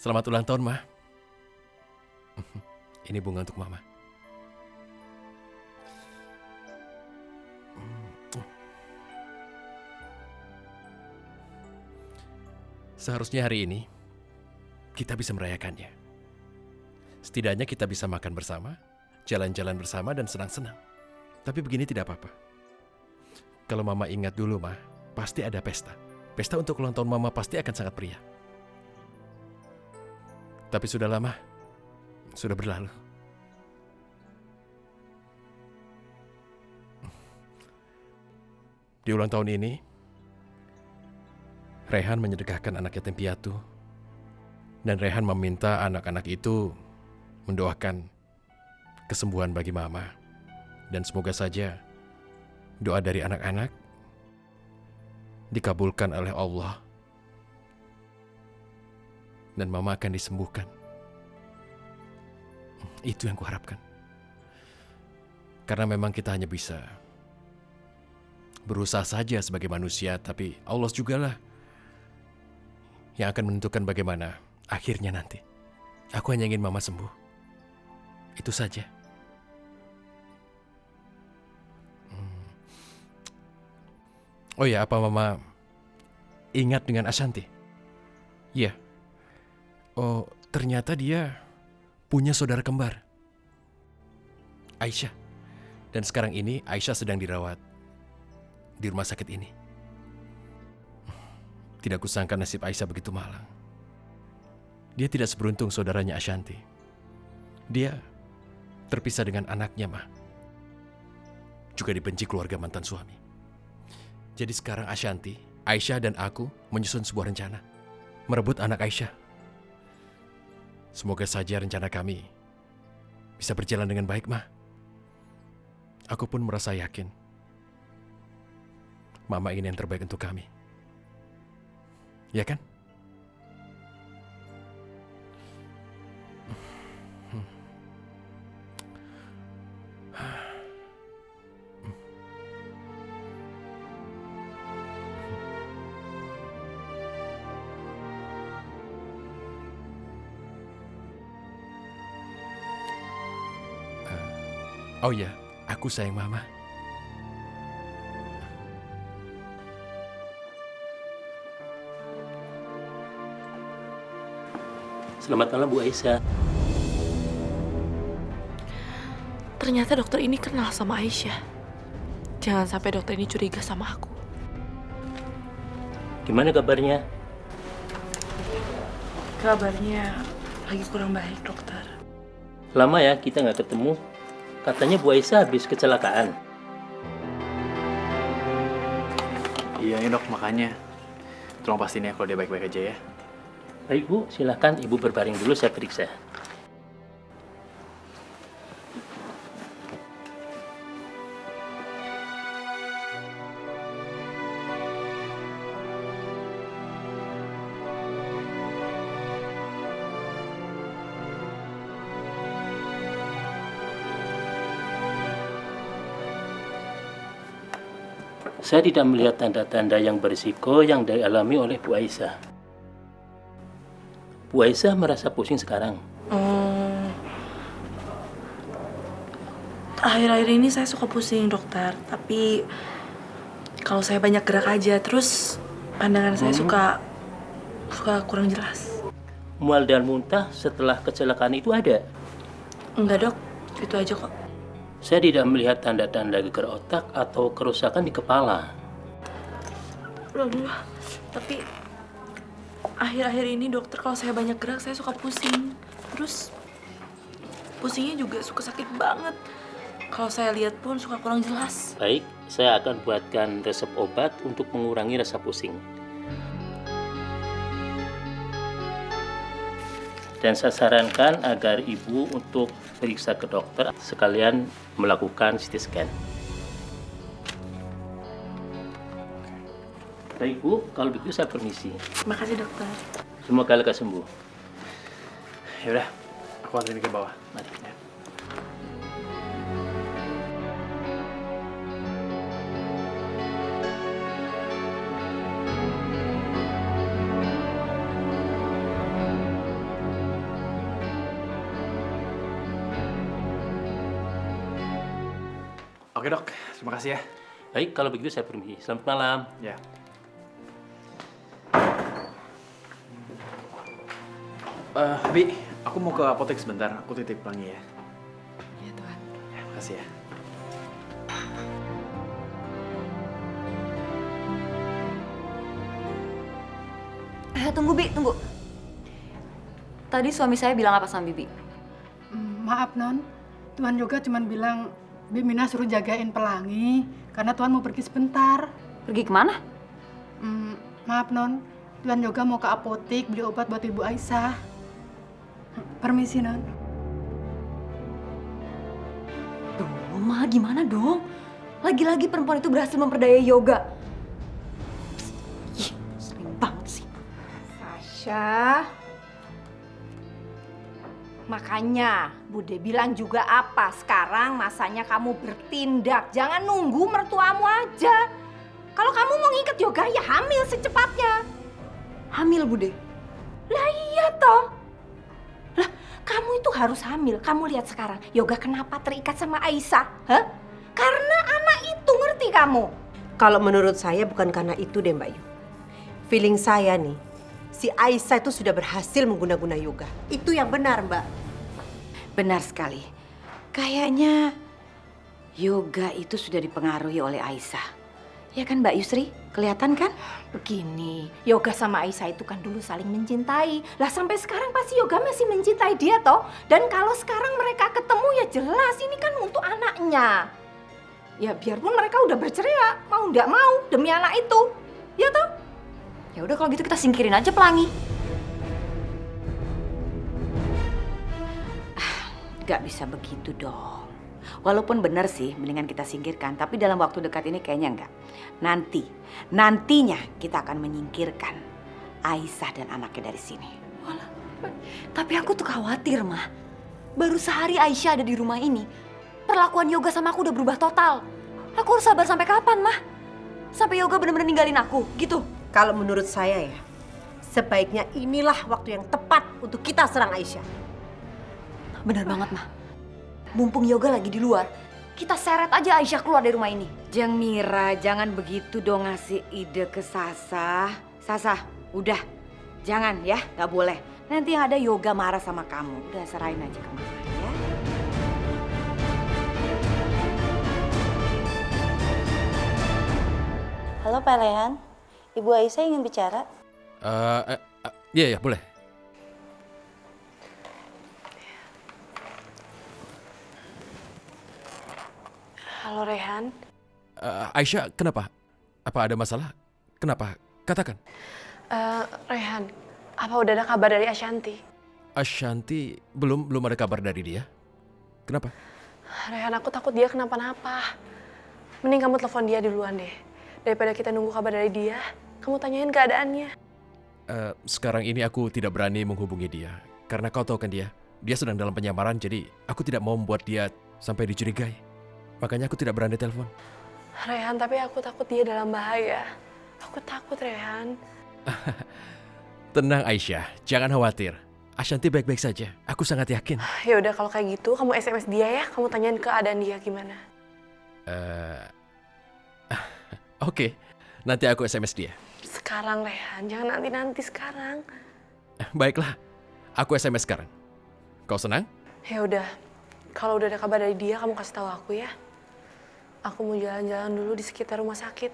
Selamat ulang tahun, Ma. Ini bunga untuk Mama. Seharusnya hari ini kita bisa merayakannya. Setidaknya kita bisa makan bersama, jalan-jalan bersama, dan senang-senang. Tapi begini tidak apa-apa. Kalau Mama ingat dulu, Ma, pasti ada pesta. Pesta untuk ulang tahun Mama pasti akan sangat meriah. Tapi sudah lama, sudah berlalu. Di ulang tahun ini, Rehan menyedekahkan anak yatim piatu, dan Rehan meminta anak-anak itu mendoakan kesembuhan bagi Mama. Dan semoga saja doa dari anak-anak dikabulkan oleh Allah, dan Mama akan disembuhkan. Itu yang kuharapkan. Karena memang kita hanya bisa berusaha saja sebagai manusia, tapi Allah jugalah yang akan menentukan bagaimana akhirnya nanti. Aku hanya ingin Mama sembuh. Itu saja. Oh ya, apa Mama ingat dengan Ashanti? Iya. Oh, ternyata dia punya saudara kembar, Aisyah. Dan sekarang ini Aisyah sedang dirawat di rumah sakit ini. Tidak kusangka nasib Aisyah begitu malang. Dia tidak seberuntung saudaranya Ashanti. Dia terpisah dengan anaknya, Ma. Juga dibenci keluarga mantan suami. Jadi sekarang Ashanti, Aisyah dan aku menyusun sebuah rencana merebut anak Aisyah. Semoga saja rencana kami bisa berjalan dengan baik, Ma. Aku pun merasa yakin Mama ingin yang terbaik untuk kami. Ya kan? Oh ya, aku sayang Mama. Selamat malam, Bu Aisyah. Ternyata dokter ini kenal sama Aisyah. Jangan sampai dokter ini curiga sama aku. Gimana kabarnya? Kabarnya lagi kurang baik, dokter. Lama ya kita nggak ketemu. Katanya Bu Aisyah habis kecelakaan. Iya nih dok, makanya tolong pastiin ya kalau dia baik-baik aja ya. Baik Bu, silakan Ibu berbaring dulu, saya periksa. Saya tidak melihat tanda-tanda yang berisiko yang dialami oleh Bu Aisyah. Bu Aisyah merasa pusing sekarang. Akhir-akhir ini saya suka pusing, dokter. Tapi kalau saya banyak gerak aja, terus pandangan saya suka kurang jelas. Mual dan muntah setelah kecelakaan itu ada? Enggak, dok. Itu aja kok. Saya tidak melihat tanda-tanda gegar otak atau kerusakan di kepala. Aduh, tapi akhir-akhir ini dokter kalau saya banyak gerak saya suka pusing. Terus pusingnya juga suka sakit banget. Kalau saya lihat pun suka kurang jelas. Baik, saya akan buatkan resep obat untuk mengurangi rasa pusing. Dan saya sarankan agar Ibu untuk periksa ke dokter sekalian melakukan CT scan. Baik Bu, kalau begitu saya permisi. Makasih, dokter. Semoga lekas sembuh. Ya udah, aku anterin ke bawah. Mari. Ya. Oke dok, terima kasih ya. Baik, kalau begitu saya permisi. Selamat malam. Ya. Bi, aku mau ke apotek sebentar. Aku titip pelangi ya. Iya Tuhan. Ya, makasih ya. Tunggu Bi, tunggu. Tadi suami saya bilang apa sama Bibi? Maaf Non, Tuhan Yoga cuma bilang Bimina suruh jagain pelangi karena Tuhan mau pergi sebentar. Pergi kemana? Maaf Non, Tuhan Yoga mau ke apotek beli obat buat Ibu Aisyah. Permisi Non. Duh, Ma, gimana dong? Lagi-lagi perempuan itu berhasil memperdaya Yoga. Ih, sering banget sih. Sasha, makanya Bude bilang juga apa, sekarang masanya kamu bertindak, jangan nunggu mertuamu aja. Kalau kamu mau ngikat Yoga ya hamil secepatnya. Hamil, Bude? Lah iya toh. Lah kamu itu harus hamil, kamu lihat sekarang Yoga kenapa terikat sama Aisyah, hah? Karena anak itu, ngerti kamu? Kalau menurut saya bukan karena itu deh Mbak Yu. Feeling saya nih, si Aisyah itu sudah berhasil mengguna-guna Yoga. Itu yang benar Mbak. Benar sekali. Kayaknya Yoga itu sudah dipengaruhi oleh Aisyah. Ya kan Mbak Yusri? Kelihatan kan? Begini, Yoga sama Aisyah itu kan dulu saling mencintai. Lah sampai sekarang pasti Yoga masih mencintai dia toh. Dan kalau sekarang mereka ketemu ya jelas ini kan untuk anaknya. Ya biarpun mereka udah bercerai ya, mau nggak mau demi anak itu. Ya toh? Ya udah kalau gitu kita singkirin aja pelangi. Gak bisa begitu dong. Walaupun benar sih, mendingan kita singkirkan. Tapi dalam waktu dekat ini kayaknya enggak. Nantinya kita akan menyingkirkan Aisyah dan anaknya dari sini. Walah, tapi aku tuh khawatir, Ma. Baru sehari Aisyah ada di rumah ini, perlakuan Yoga sama aku udah berubah total. Aku harus sabar sampai kapan, Ma? Sampai Yoga benar-benar ninggalin aku, gitu? Kalau menurut saya ya, sebaiknya inilah waktu yang tepat untuk kita serang Aisyah. Bener banget, Ma. Mumpung Yoga lagi di luar, kita seret aja Aisyah keluar dari rumah ini. Jeng Mira, jangan begitu dong ngasih ide ke Sasa. Sasa, udah. Jangan ya, gak boleh. Nanti yang ada Yoga marah sama kamu. Udah serahin aja ke Mama ya. Halo Pak Rehan, Ibu Aisyah ingin bicara. Iya, boleh. Halo Rehan. Aisyah, kenapa? Apa ada masalah? Kenapa? Katakan. Rehan, apa udah ada kabar dari Ashanti? Ashanti, belum ada kabar dari dia. Kenapa? Rehan, aku takut dia kenapa-napa. Mending kamu telepon dia duluan deh. Daripada kita nunggu kabar dari dia, kamu tanyain keadaannya. Sekarang ini aku tidak berani menghubungi dia. Karena kau tahu kan dia sedang dalam penyamaran, jadi aku tidak mau membuat dia sampai dicurigai. Makanya aku tidak berani telepon. Rehan, tapi aku takut dia dalam bahaya. Aku takut, Rehan. Tenang Aisyah, jangan khawatir. Ashanti baik-baik saja. Aku sangat yakin. Ya udah kalau kayak gitu, kamu SMS dia ya. Kamu tanyain keadaan dia gimana. Oke, nanti aku SMS dia. Sekarang, Rehan. Jangan nanti-nanti, sekarang. Baiklah, aku SMS sekarang. Kau senang? Ya udah. Kalau udah ada kabar dari dia, kamu kasih tahu aku ya. Aku mau jalan-jalan dulu di sekitar rumah sakit.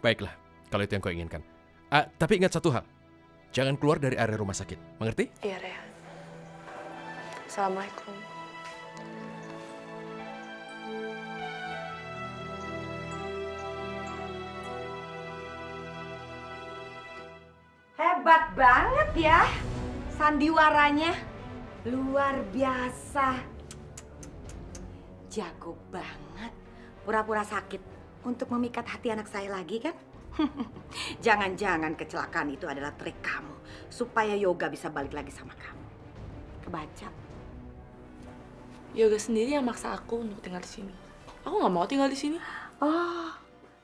Baiklah, kalau itu yang kau inginkan. Tapi ingat satu hal. Jangan keluar dari area rumah sakit. Mengerti? Iya, Rehan. Assalamualaikum. Hebat banget ya sandiwaranya. Luar biasa. Jago banget. Pura-pura sakit untuk memikat hati anak saya lagi kan? Jangan-jangan kecelakaan itu adalah trik kamu. Supaya Yoga bisa balik lagi sama kamu. Kebaca. Yoga sendiri yang maksa aku untuk tinggal di sini. Aku nggak mau tinggal di sini. Oh,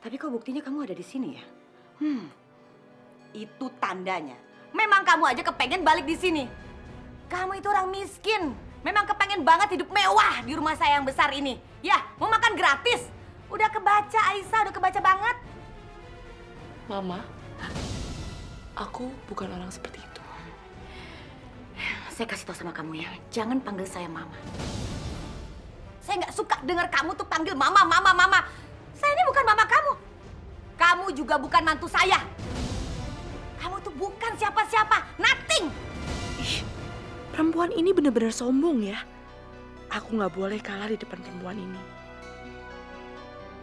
tapi kok buktinya kamu ada di sini ya? Itu tandanya. Memang kamu aja kepengen balik di sini. Kamu itu orang miskin. Memang kepengen banget hidup mewah di rumah saya yang besar ini. Ya, mau makan gratis. Udah kebaca Aisyah, udah kebaca banget. Mama, aku bukan orang seperti itu. Saya kasih tau sama kamu ya, jangan panggil saya Mama. Saya nggak suka dengar kamu tuh panggil Mama, Mama, Mama. Saya ini bukan Mama kamu. Kamu juga bukan mantu saya. Kamu tuh bukan siapa-siapa, nothing. Ih, perempuan ini benar-benar sombong ya. Aku nggak boleh kalah di depan perempuan ini.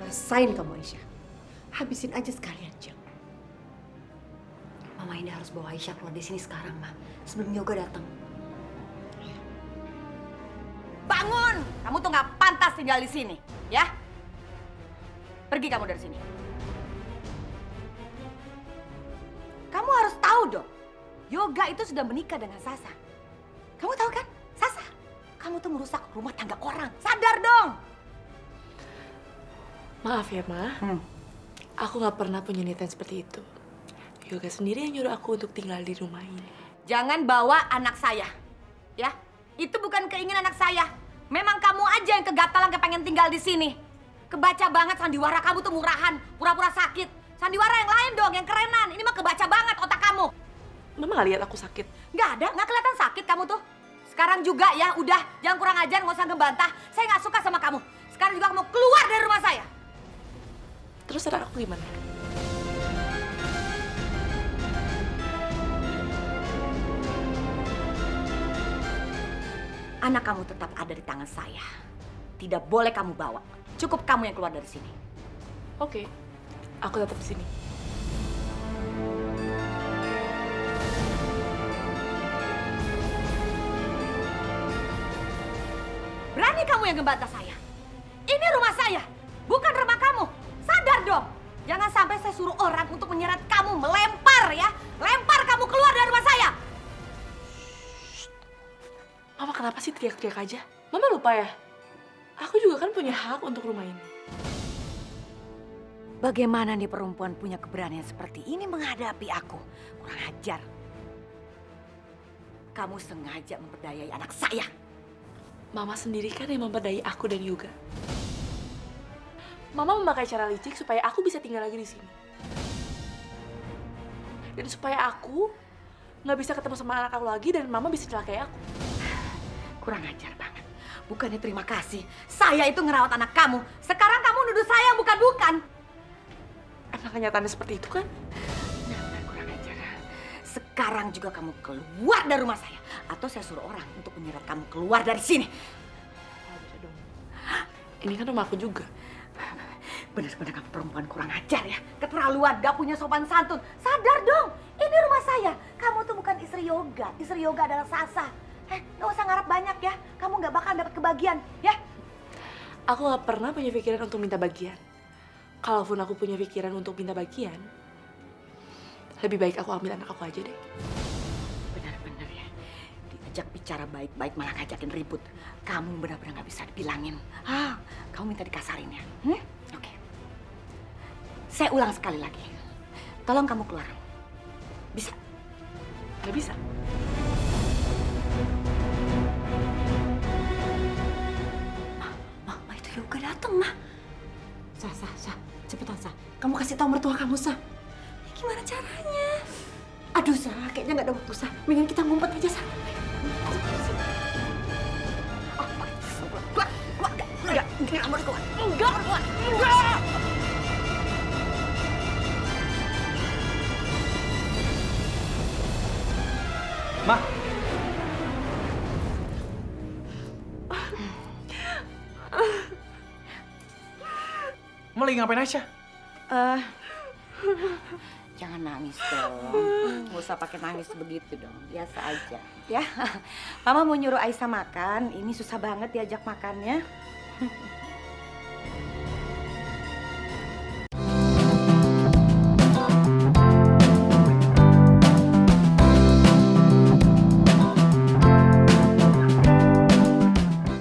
Rasain kamu Aisyah. Habisin aja sekalian, Jeng. Mama Indah harus bawa Aisyah keluar di sini sekarang, Ma. Sebelum Yoga datang. Bangun! Kamu tuh nggak pantas tinggal di sini, ya? Pergi kamu dari sini. Kamu harus tahu dong, Yoga itu sudah menikah dengan Sasa. Kamu tahu kan, Sasa? Kamu tuh merusak rumah tangga orang. Sadar dong! Maaf ya, Ma. Aku nggak pernah punya niatan seperti itu. Yoga sendiri yang nyuruh aku untuk tinggal di rumah ini. Jangan bawa anak saya, ya? Itu bukan keinginan anak saya. Memang kamu aja yang kegatalan kepengen tinggal di sini. Kebaca banget sandiwara kamu tuh murahan, pura-pura sakit. Sandiwara yang lain dong, yang kerenan. Ini mah kebaca banget otak kamu. Mama nggak lihat aku sakit? Nggak ada, nggak kelihatan sakit kamu tuh. Sekarang juga ya, udah jangan kurang ajar, nggak usah ngebantah. Saya nggak suka sama kamu. Sekarang juga kamu keluar dari rumah saya. Terus anak aku gimana? Anak kamu tetap ada di tangan saya. Tidak boleh kamu bawa. Cukup kamu yang keluar dari sini. Oke, aku tetap di sini. Berani kamu yang ngebantah saya? Ini rumah saya, bukan rumah kamu. Sadar dong. Jangan sampai saya suruh orang untuk menyeret kamu, melempar ya. Lempar kamu keluar dari rumah saya. Mama kenapa sih teriak-teriak aja? Mama lupa ya? Aku juga kan punya hak untuk rumah ini. Bagaimana nih perempuan punya keberanian seperti ini menghadapi aku? Kurang ajar. Kamu sengaja memperdayai anak saya. Mama sendiri kan yang memperdayai aku dan Yoga. Mama memakai cara licik supaya aku bisa tinggal lagi di sini. Dan supaya aku nggak bisa ketemu sama anak aku lagi dan Mama bisa celakai aku. Kurang ajar banget. Bukannya terima kasih. Saya itu ngerawat anak kamu. Sekarang kamu nuduh saya yang bukan-bukan. Emang kenyataannya seperti itu kan? Nah, kurang ajar. Sekarang juga kamu keluar dari rumah saya. Atau saya suruh orang untuk menyeret kamu keluar dari sini. Nggak bisa dong. Ini kan rumah aku juga. Benar-benar kamu perempuan kurang ajar ya. Keterlaluan, gak punya sopan santun. Sadar dong, ini rumah saya. Kamu tuh bukan istri Yoga. Istri Yoga adalah Sasa. Gak usah ngarap banyak ya. Kamu gak bakal dapat kebagian, ya? Aku gak pernah punya pikiran untuk minta bagian. Kalaupun aku punya pikiran untuk minta bagian, lebih baik aku ambil anak aku aja deh. Benar-benar ya. Diajak bicara baik-baik malah ngajakin ribut. Kamu benar-benar gak bisa dibilangin. Kamu minta dikasarin ya? Oke. Saya ulang sekali lagi. Tolong kamu keluar. Bisa? Gak bisa. Ma, itu Yoga datang, Ma. Sa, cepetan Sa. Kamu kasih tahu mertua kamu, Sa. Gimana caranya? Aduh, Sa, kayaknya nggak ada waktu, Sa. Mendingan kita ngumpet aja, Sa. Enggak. Ma! Ma lagi ngapain Aisyah? Jangan nangis dong. Nggak usah pakai nangis begitu dong. Biasa aja. Ya. Mama mau nyuruh Aisyah makan. Ini susah banget diajak makannya.